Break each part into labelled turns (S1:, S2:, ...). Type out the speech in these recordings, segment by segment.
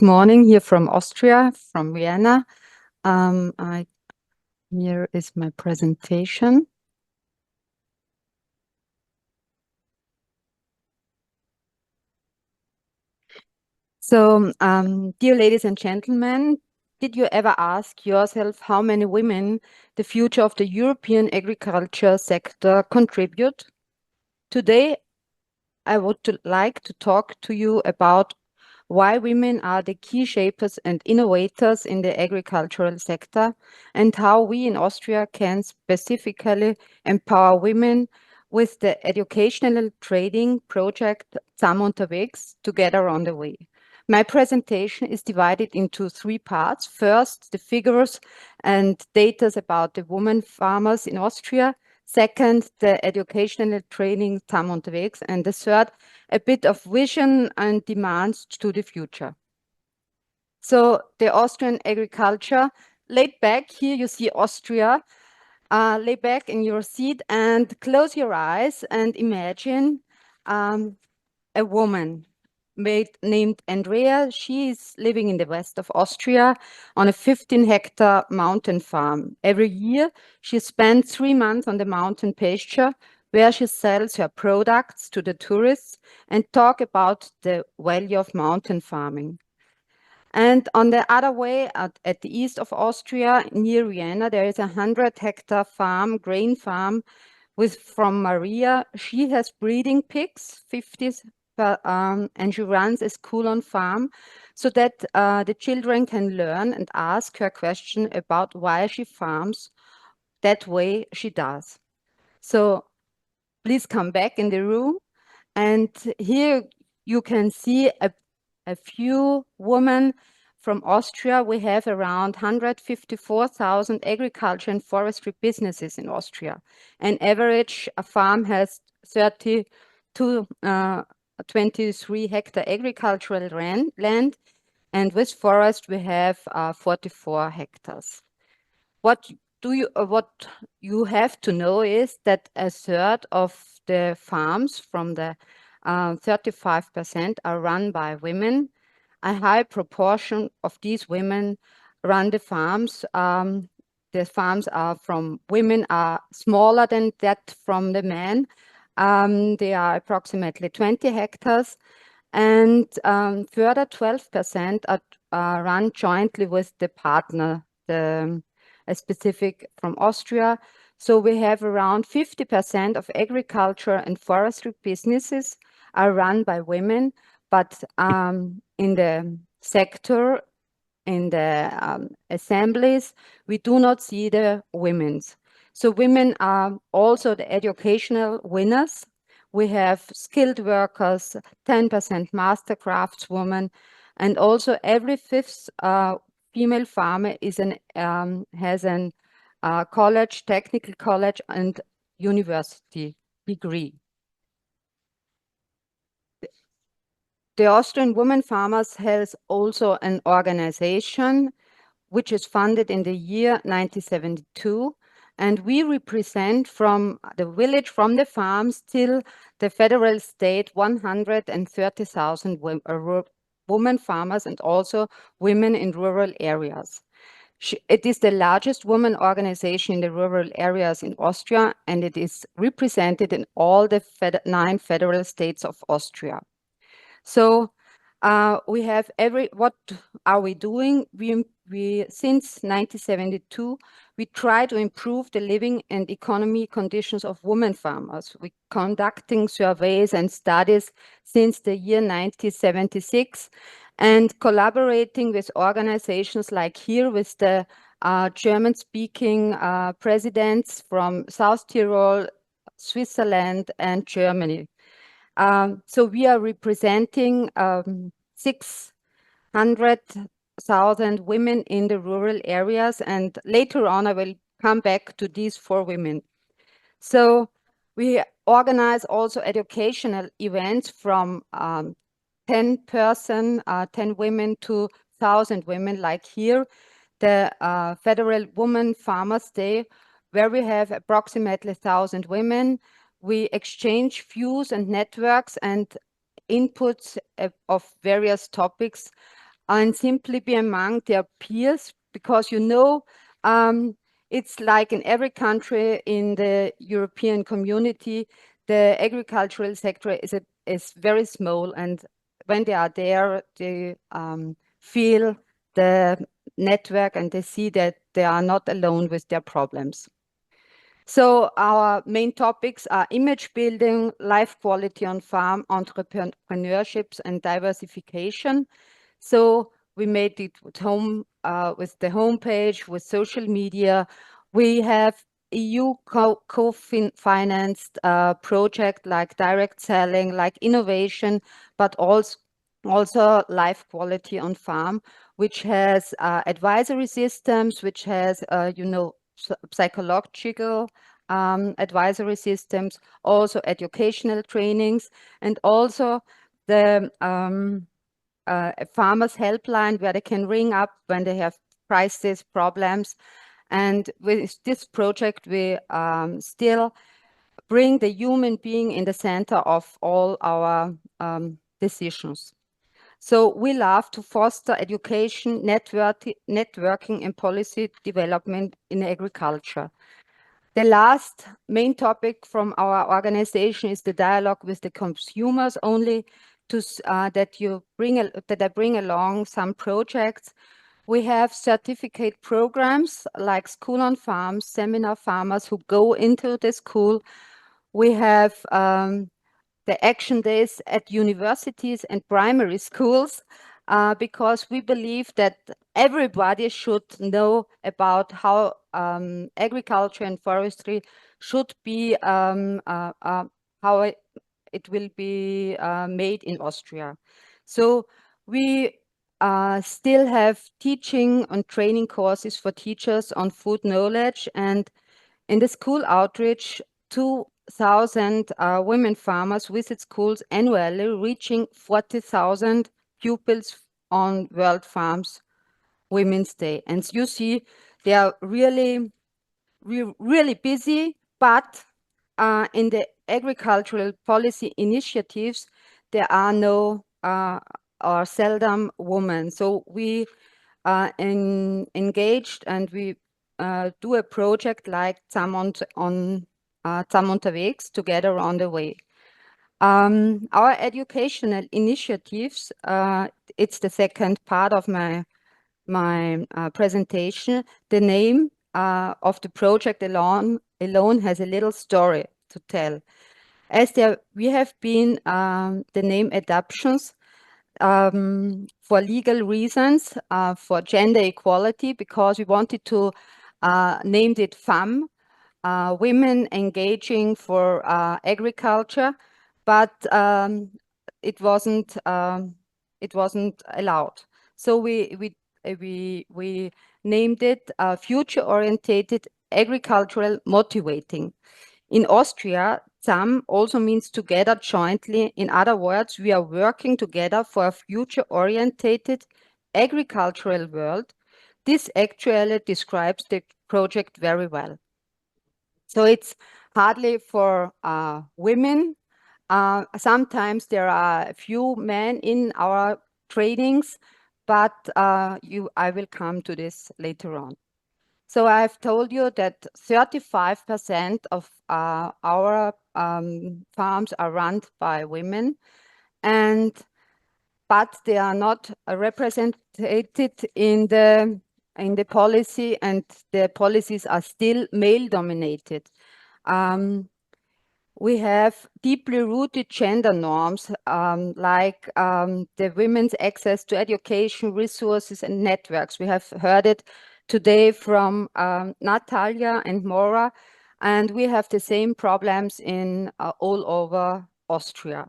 S1: Good morning here from Austria, from Vienna. Here is my presentation. So, dear ladies and gentlemen, did you ever ask yourself how many women the future of the European agriculture sector contribute? Today, I would like to talk to you about why women are the key shapers and innovators in the agricultural sector, and how we in Austria can specifically empower women with the educational training project ZAMm unterwegs, Together on the Way. My presentation is divided into three parts. First, the figures and data about the women farmers in Austria. Second, the educational training ZAMm unterwegs. And the third, a bit of vision and demands to the future. So the Austrian agriculture, laid back, here you see Austria, lay back in your seat and close your eyes and imagine a woman named Andrea. She is living in the west of Austria on a 15-hectare mountain farm. Every year, she spends 3 months on the mountain pasture where she sells her products to the tourists and talk about the value of mountain farming. And on the other way, at the east of Austria, near Vienna, there is a 100-hectare farm, grain farm, from Maria. She has breeding pigs, 50, and she runs a school on farm so that the children can learn and ask her question about why she farms that way she does. So please come back in the room. And here you can see a few women from Austria. We have around 154,000 agriculture and forestry businesses in Austria. On average, a farm has 30 to 23 hectare agricultural land, and with forest we have 44 hectares. What you have to know is that a third of the farms from the 35% are run by women. A high proportion of these women run the farms. The farms are from women are smaller than that from the men. They are approximately 20 hectares, and further 12% are run jointly with the partner, a specific from Austria. So we have around 50% of agriculture and forestry businesses are run by women, but in the sector, in the assemblies, we do not see the women's. So women are also the educational winners. We have skilled workers, 10% master craftswomen, and also every fifth female farmer is has an college, technical college, and university degree. The Austrian Women Farmers has also an organization which is funded in the year 1972, and we represent from the village, from the farms till the federal state, 130,000 women farmers and also women in rural areas. It is the largest women organization in the rural areas in Austria, and it is represented in all the 9 federal states of Austria. So we have what are we doing? We since 1972, we try to improve the living and economy conditions of women farmers. We're conducting surveys and studies since the year 1976 and collaborating with organizations like here with the German-speaking presidents from South Tyrol, Switzerland, and Germany. So we are representing 600,000 women in the rural areas, and later on I will come back to these 4 women. So we organize also educational events from 10 women to 1,000 women, like here, the Federal Women Farmers Day, where we have approximately 1,000 women. We exchange views and networks and inputs of various topics and simply be among their peers, because it's like in every country in the European community, the agricultural sector is very small, and when they are there, they feel the network and they see that they are not alone with their problems. So our main topics are image building, life quality on farm, entrepreneurships, and diversification. So we made it with the homepage, with social media. We have EU co-financed project like direct selling, like innovation, but also life quality on farm, which has advisory systems, which has psychological advisory systems, also educational trainings, and also the farmers helpline where they can ring up when they have crisis problems. And with this project, we still bring the human being in the center of all our decisions. So we love to foster education, networking, and policy development in agriculture. The last main topic from our organization is the dialogue with the consumers, only that I bring along some projects. We have certificate programs like School on Farms, seminar farmers who go into the school. We have the action days at universities and primary schools, because we believe that everybody should know about how agriculture and forestry should be, how it will be made in Austria. So we still have teaching and training courses for teachers on food knowledge, and in the school outreach, 2,000 women farmers visit schools annually, reaching 40,000 pupils on World Farms Women's Day. And you see, they are really, really busy, but in the agricultural policy initiatives, there are no or seldom women. So we engaged, and we do a project like ZAMm unterwegs, together on the way. Our educational initiatives, it's the second part of my presentation. The name of the project alone has a little story to tell. As we have been the name adoptions for legal reasons, for gender equality, because we wanted to name it FAM, women engaging for agriculture, but it wasn't allowed. So we named it future-orientated agricultural motivating. In Austria, ZAMm also means together jointly. In other words, we are working together for a future-orientated agricultural world. This actually describes the project very well. So it's hardly for women. Sometimes there are a few men in our trainings, but I will come to this later on. So I've told you that 35% of our farms are run by women, but they are not represented in the policy, and the policies are still male dominated. We have deeply rooted gender norms, like the women's access to education, resources, and networks. We have heard it today from Natalia and Maura, and we have the same problems in all over Austria.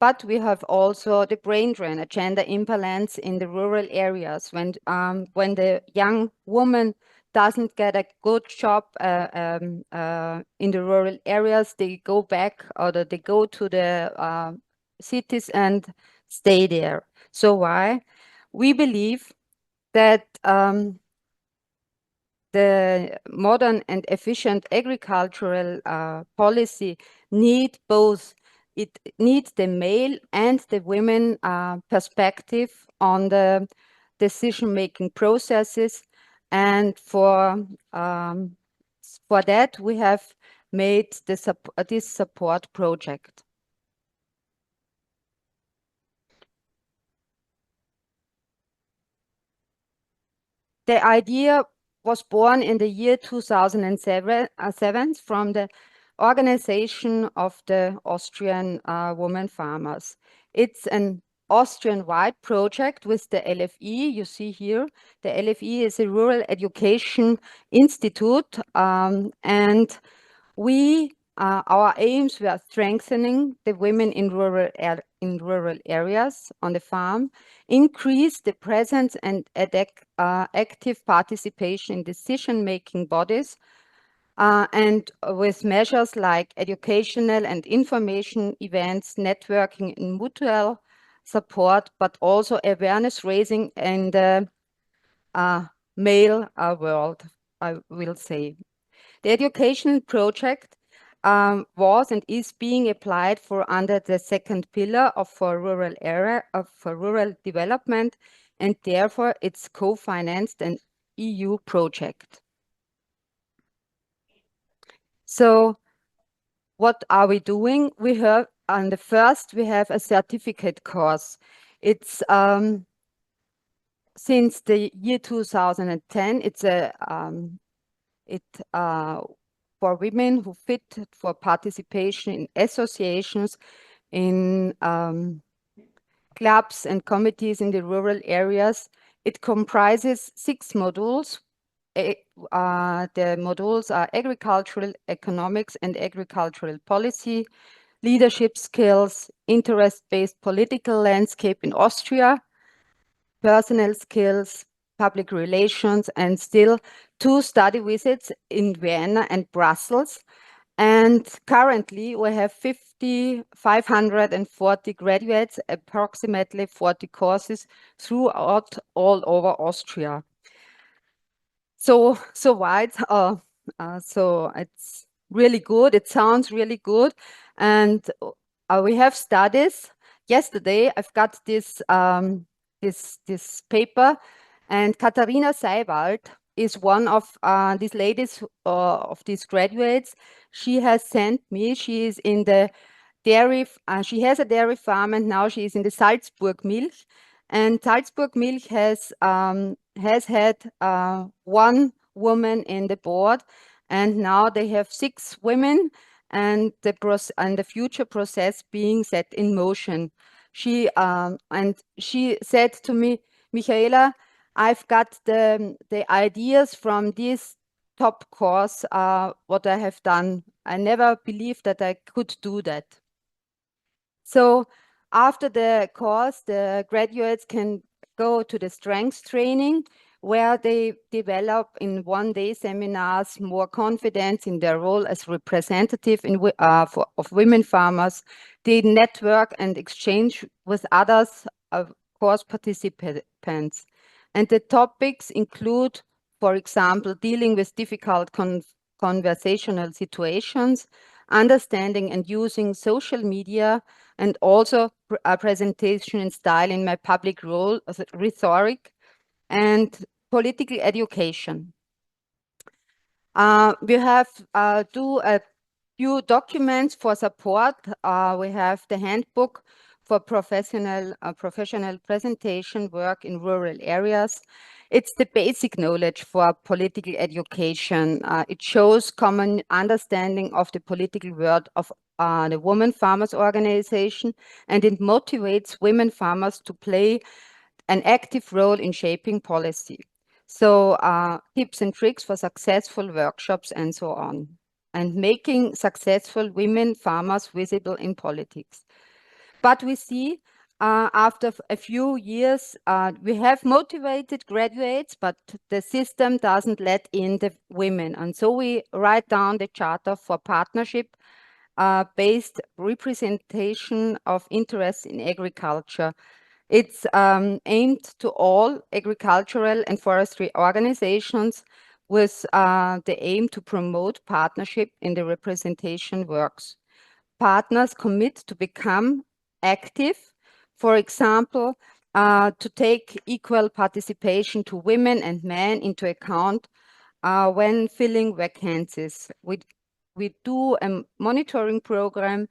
S1: But we have also the brain drain, a gender imbalance in the rural areas. When the young woman doesn't get a good job in the rural areas, they go back, or they go to the cities and stay there. So why? We believe that the modern and efficient agricultural policy need both it needs the male and the women perspective on the decision-making processes. And for that, we have made this support project. The idea was born in the year 2007 from the organization of the Austrian women farmers. It's an Austrian-wide project with the LFE. You see here, the LFE is a Rural Education Institute, and our aims were strengthening the women in rural areas on the farm, increase the presence and active participation in decision-making bodies, and with measures like educational and information events, networking and mutual support, but also awareness raising in the male world, I will say. The educational project was and is being applied for under the second pillar of for rural area for rural development, and therefore it's co-financed an EU project. So what are we doing? We have on the first we have a certificate course. It's since the year 2010. It's a for women who fit for participation in associations, in clubs and committees in the rural areas. It comprises 6 modules. The modules are agricultural economics and agricultural policy, leadership skills, interest-based political landscape in Austria, personal skills, public relations, and still 2 study visits in Vienna and Brussels. And currently we have 540 graduates, approximately 40 courses throughout all over Austria. So wide, so it's really good. It sounds really good. And we have studies. Yesterday I've got this this paper, and Katharina Seiwald is one of these ladies, of these graduates. She has sent me, she is in the dairy, she has a dairy farm, and now she is in the Salzburg Milch. And Salzburg Milch has had 1 woman in the board, and now they have 6 women, and the future process being set in motion. She said to me, Michaela, I've got the ideas from this top course, what I have done. I never believed that I could do that. So after the course, the graduates can go to the strengths training, where they develop in one-day seminars more confidence in their role as representative of women farmers. They network and exchange with others course participants. And the topics include, for example, dealing with difficult conversational situations, understanding and using social media, and also a presentation in style in my public role, rhetoric, and political education. We have do a few documents for support. We have the handbook for professional presentation work in rural areas. It's the basic knowledge for political education. It shows common understanding of the political world of the Women Farmers Organization, and it motivates women farmers to play an active role in shaping policy. So tips and tricks for successful workshops and so on, and making successful women farmers visible in politics. But we see after a few years, we have motivated graduates, but the system doesn't let in the women. And so we write down the Charter for Partnership based representation of interests in agriculture. It's aimed to all agricultural and forestry organizations with the aim to promote partnership in the representation works. partners commit to become active, for example, to take equal participation to women and men into account when filling vacancies. We do a monitoring program,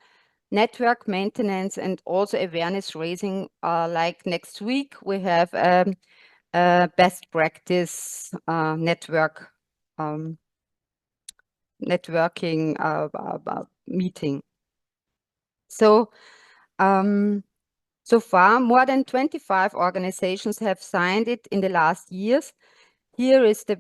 S1: network maintenance, and also awareness raising. Like next week, we have a best practice networking meeting. So, so far, more than 25 organizations have signed it in the last years. Here is the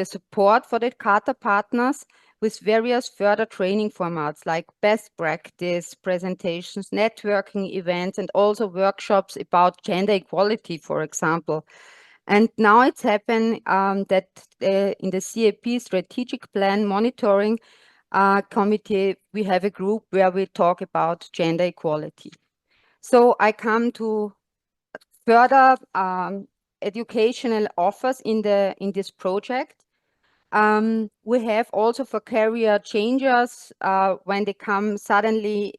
S1: support for the Charter partners with various further training formats like best practice, presentations, networking events, and also workshops about gender equality, for example. And now it's happened that in the CAP strategic plan monitoring committee, we have a group where we talk about gender equality. So I come to further educational offers in this project. We have also for career changers when they come suddenly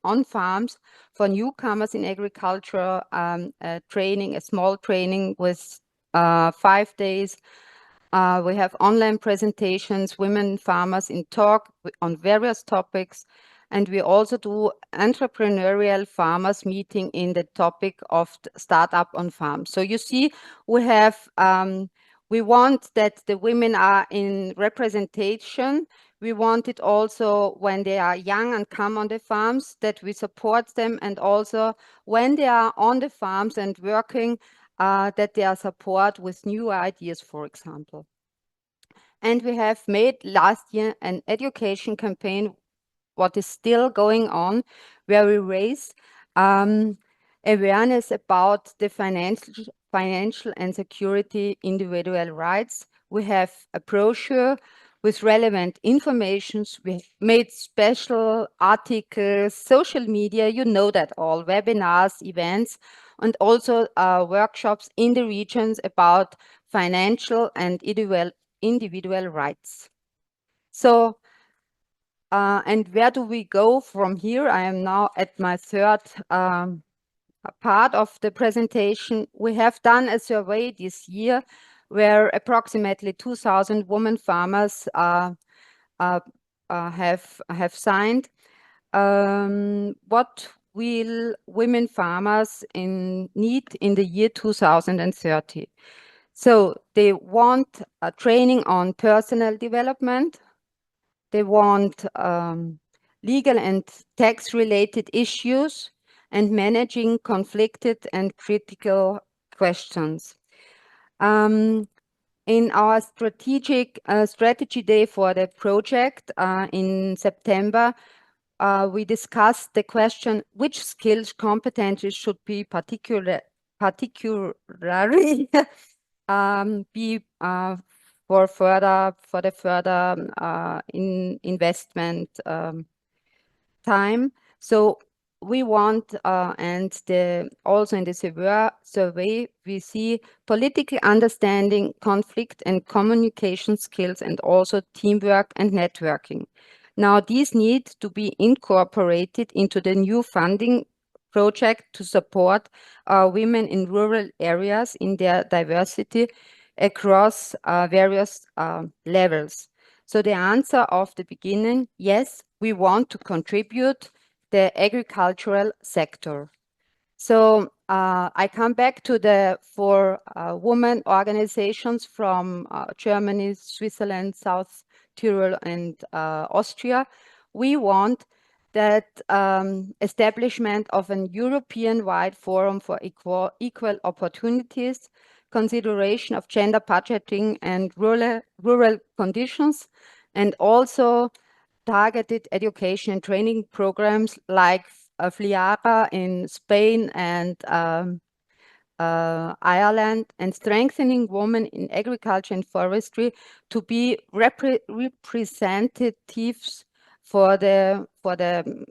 S1: on farms for newcomers in agriculture, training, a small training with 5 days. We have online presentations, women farmers in talk on various topics. And we also do entrepreneurial farmers meeting in the topic of startup on farm. So you see, we have, we want that the women are in representation. We want it also when they are young and come on the farms that we support them, and also when they are on the farms and working, that they are support with new ideas, for example. And we have made last year an education campaign, what is still going on, where we raise awareness about the financial and security individual rights. We have a brochure with relevant informations. We made special articles, social media, you know that all, webinars, events, and also workshops in the regions about financial and individual rights. So, and where do we go from here? I am now at my third part of the presentation. We have done a survey this year where approximately 2,000 women farmers have signed. What will women farmers need in the year 2030? So they want training on personal development. They want legal and tax-related issues and managing conflicted and critical questions. In our strategy day for the project in September, we discussed the question, which skills, competencies should be particularly be for the further investment time. So we want, and also in the survey, we see political understanding, conflict and communication skills, and also teamwork and networking. Now, these need to be incorporated into the new funding project to support women in rural areas in their diversity across various levels. So the answer of the beginning, yes, we want to contribute the agricultural sector. So I come back to the 4 women organizations from Germany, Switzerland, South Tyrol, and Austria. We want that establishment of an European-wide forum for equal opportunities, consideration of gender budgeting and rural conditions, and also targeted education and training programs like FLIARA in Spain and Ireland, and strengthening women in agriculture and forestry to be representatives for the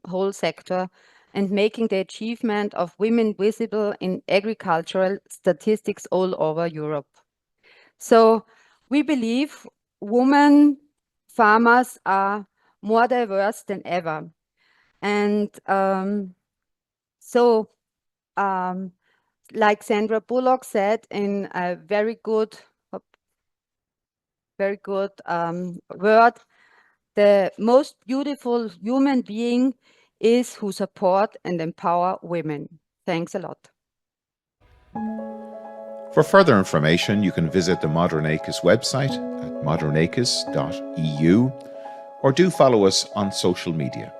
S1: whole sector, and making the achievement of women visible in agricultural statistics all over Europe. So we believe women farmers are more diverse than ever. And so, like Sandra Bullock said in a very good word, the most beautiful human being is who support and empower women. Thanks a lot.
S2: For further information, you can visit the Modern AKIS website at modernakis.eu or do follow us on social media.